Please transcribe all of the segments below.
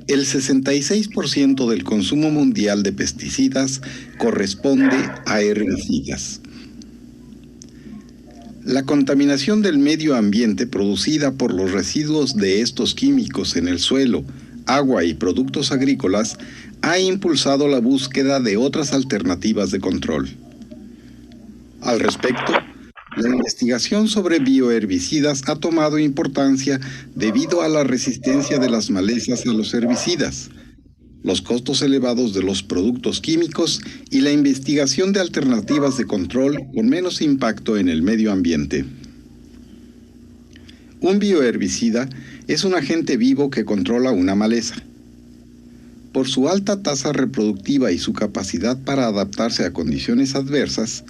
El 66% del consumo mundial de pesticidas corresponde a herbicidas. La contaminación del medio ambiente producida por los residuos de estos químicos en el suelo, agua y productos agrícolas ha impulsado la búsqueda de otras alternativas de control. Al respecto, la investigación sobre bioherbicidas ha tomado importancia debido a la resistencia de las malezas a los herbicidas, los costos elevados de los productos químicos y la investigación de alternativas de control con menos impacto en el medio ambiente. Un bioherbicida es un agente vivo que controla una maleza. Por su alta tasa reproductiva y su capacidad para adaptarse a condiciones adversas,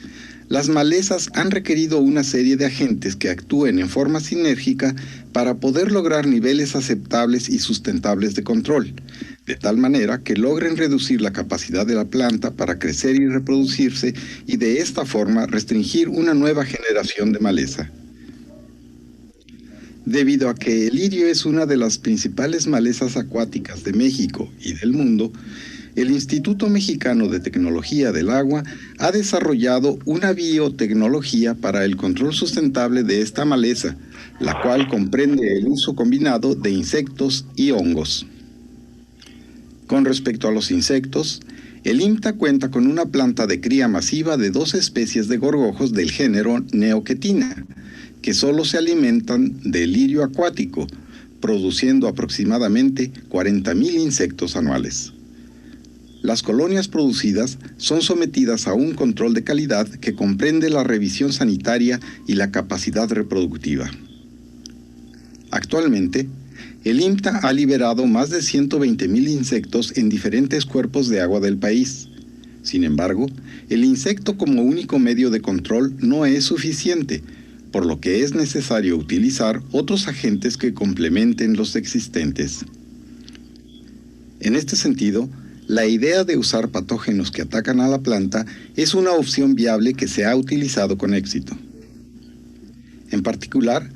las malezas han requerido una serie de agentes que actúen en forma sinérgica para poder lograr niveles aceptables y sustentables de control, de tal manera que logren reducir la capacidad de la planta para crecer y reproducirse y de esta forma restringir una nueva generación de maleza. Debido a que el lirio es una de las principales malezas acuáticas de México y del mundo, el Instituto Mexicano de Tecnología del Agua ha desarrollado una biotecnología para el control sustentable de esta maleza, la cual comprende el uso combinado de insectos y hongos. Con respecto a los insectos, el IMTA cuenta con una planta de cría masiva de 2 especies de gorgojos del género Neoquetina, que solo se alimentan de lirio acuático, produciendo aproximadamente 40,000 insectos anuales. Las colonias producidas son sometidas a un control de calidad que comprende la revisión sanitaria y la capacidad reproductiva. Actualmente, el IMTA ha liberado más de 120,000 insectos en diferentes cuerpos de agua del país. Sin embargo, el insecto como único medio de control no es suficiente, por lo que es necesario utilizar otros agentes que complementen los existentes. En este sentido, la idea de usar patógenos que atacan a la planta es una opción viable que se ha utilizado con éxito. En particular,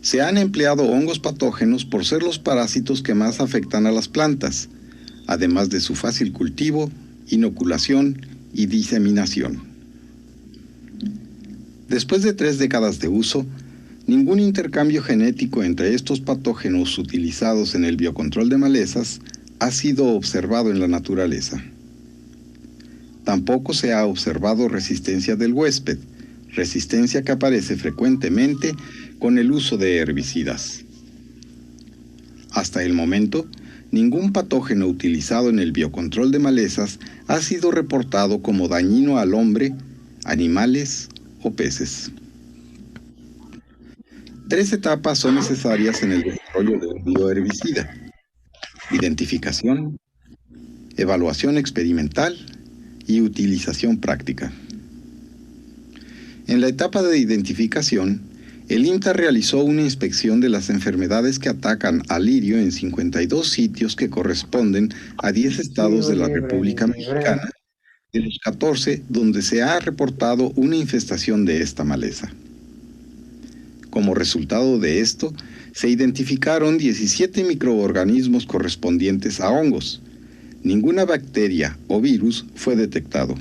se han empleado hongos patógenos por ser los parásitos que más afectan a las plantas, además de su fácil cultivo, inoculación y diseminación. Después de 3 décadas de uso, ningún intercambio genético entre estos patógenos utilizados en el biocontrol de malezas ha sido observado en la naturaleza. Tampoco se ha observado resistencia del huésped, resistencia que aparece frecuentemente con el uso de herbicidas. Hasta el momento, ningún patógeno utilizado en el biocontrol de malezas ha sido reportado como dañino al hombre, animales o peces. 3 etapas son necesarias en el desarrollo de un bioherbicida: identificación, evaluación experimental y utilización práctica. En la etapa de identificación, el IMTA realizó una inspección de las enfermedades que atacan al lirio en 52 sitios que corresponden a 10 estados de la República Mexicana, de los 14 donde se ha reportado una infestación de esta maleza. Como resultado de esto, se identificaron 17 microorganismos correspondientes a hongos. Ninguna bacteria o virus fue detectado.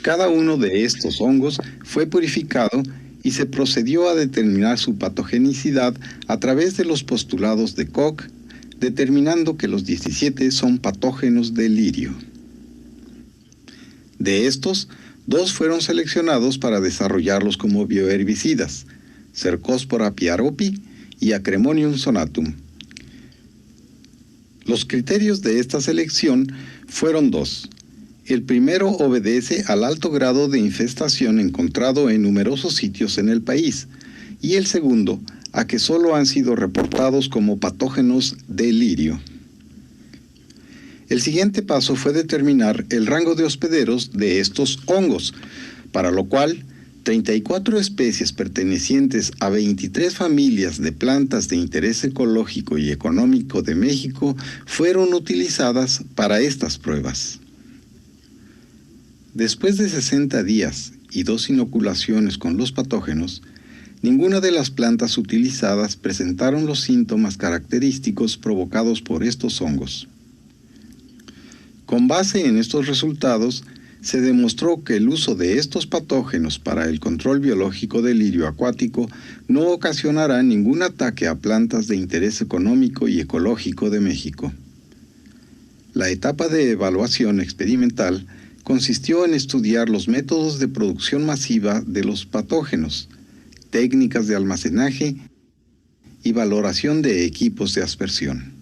Cada uno de estos hongos fue purificado y se procedió a determinar su patogenicidad a través de los postulados de Koch, determinando que los 17 son patógenos del lirio. De estos, 2 fueron seleccionados para desarrollarlos como bioherbicidas: Cercospora piaropi y Acremonium sonatum. Los criterios de esta selección fueron 2. El primero obedece al alto grado de infestación encontrado en numerosos sitios en el país, y el segundo a que solo han sido reportados como patógenos del lirio. El siguiente paso fue determinar el rango de hospederos de estos hongos, para lo cual 34 especies pertenecientes a 23 familias de plantas de interés ecológico y económico de México fueron utilizadas para estas pruebas. Después de 60 días y 2 inoculaciones con los patógenos, ninguna de las plantas utilizadas presentaron los síntomas característicos provocados por estos hongos. Con base en estos resultados, se demostró que el uso de estos patógenos para el control biológico del lirio acuático no ocasionará ningún ataque a plantas de interés económico y ecológico de México. La etapa de evaluación experimental consistió en estudiar los métodos de producción masiva de los patógenos, técnicas de almacenaje y valoración de equipos de aspersión.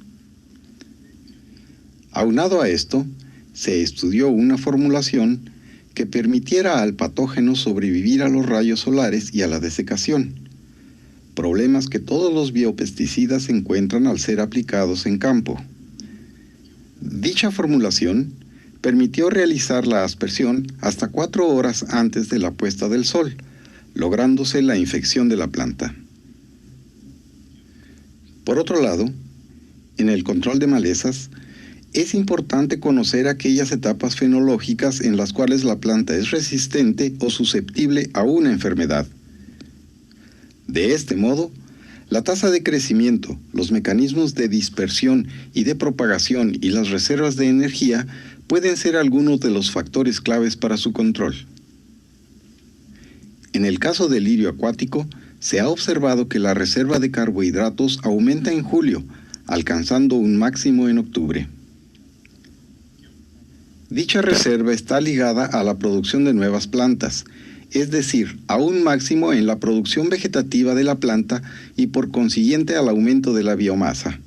Aunado a esto, se estudió una formulación que permitiera al patógeno sobrevivir a los rayos solares y a la desecación, problemas que todos los biopesticidas encuentran al ser aplicados en campo. Dicha formulación permitió realizar la aspersión hasta 4 horas antes de la puesta del sol, lográndose la infección de la planta. Por otro lado, en el control de malezas, es importante conocer aquellas etapas fenológicas en las cuales la planta es resistente o susceptible a una enfermedad. De este modo, la tasa de crecimiento, los mecanismos de dispersión y de propagación y las reservas de energía pueden ser algunos de los factores claves para su control. En el caso del lirio acuático, se ha observado que la reserva de carbohidratos aumenta en julio, alcanzando un máximo en octubre. Dicha reserva está ligada a la producción de nuevas plantas, es decir, a un máximo en la producción vegetativa de la planta y por consiguiente al aumento de la biomasa.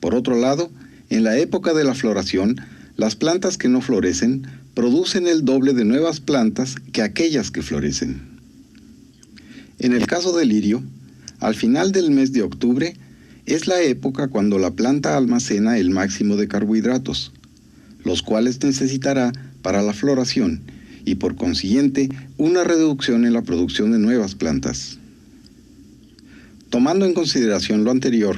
Por otro lado, en la época de la floración, las plantas que no florecen producen el doble de nuevas plantas que aquellas que florecen. En el caso del lirio, al final del mes de octubre, es la época cuando la planta almacena el máximo de carbohidratos, los cuales necesitará para la floración y por consiguiente una reducción en la producción de nuevas plantas. Tomando en consideración lo anterior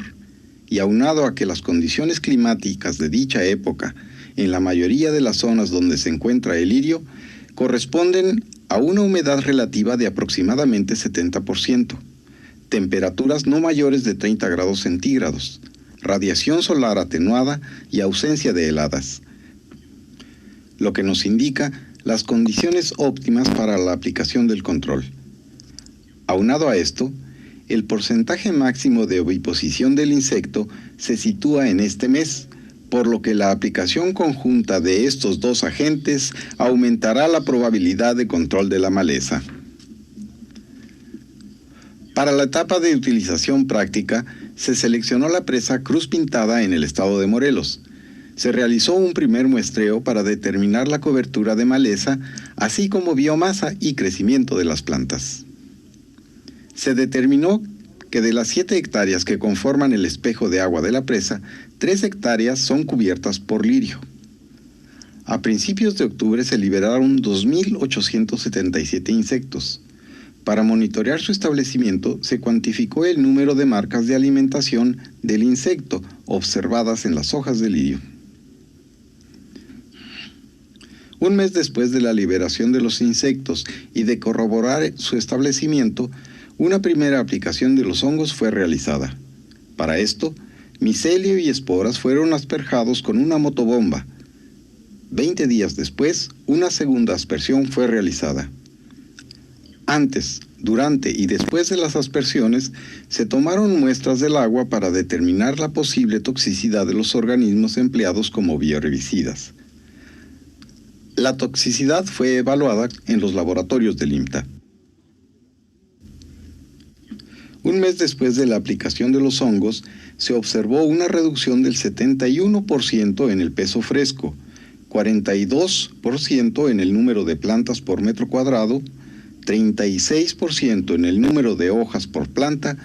y aunado a que las condiciones climáticas de dicha época en la mayoría de las zonas donde se encuentra el lirio corresponden a una humedad relativa de aproximadamente 70%, temperaturas no mayores de 30 grados centígrados, radiación solar atenuada y ausencia de heladas, lo que nos indica las condiciones óptimas para la aplicación del control. Aunado a esto, el porcentaje máximo de oviposición del insecto se sitúa en este mes, por lo que la aplicación conjunta de estos dos agentes aumentará la probabilidad de control de la maleza. Para la etapa de utilización práctica, se seleccionó la presa Cruz Pintada en el estado de Morelos. Se realizó un primer muestreo para determinar la cobertura de maleza, así como biomasa y crecimiento de las plantas. Se determinó que de las 7 hectáreas que conforman el espejo de agua de la presa, 3 hectáreas son cubiertas por lirio. A principios de octubre se liberaron 2.877 insectos. Para monitorear su establecimiento, se cuantificó el número de marcas de alimentación del insecto observadas en las hojas de lirio. Un mes después de la liberación de los insectos y de corroborar su establecimiento, una primera aplicación de los hongos fue realizada. Para esto, micelio y esporas fueron asperjados con una motobomba. 20 días después, una segunda aspersión fue realizada. Antes, durante y después de las aspersiones, se tomaron muestras del agua para determinar la posible toxicidad de los organismos empleados como bioherbicidas. La toxicidad fue evaluada en los laboratorios del INTA. Un mes después de la aplicación de los hongos, se observó una reducción del 71% en el peso fresco, 42% en el número de plantas por metro cuadrado, 36% en el número de hojas por planta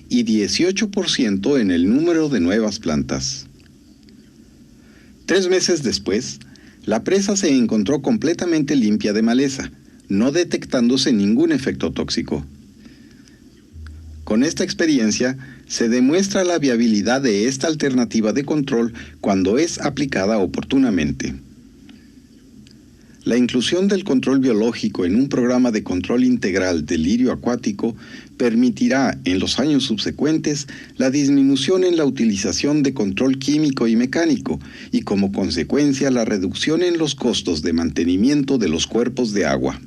y 18% en el número de nuevas plantas. 3 meses después, la presa se encontró completamente limpia de maleza, no detectándose ningún efecto tóxico. Con esta experiencia, se demuestra la viabilidad de esta alternativa de control cuando es aplicada oportunamente. La inclusión del control biológico en un programa de control integral del lirio acuático permitirá en los años subsecuentes la disminución en la utilización de control químico y mecánico y como consecuencia la reducción en los costos de mantenimiento de los cuerpos de agua.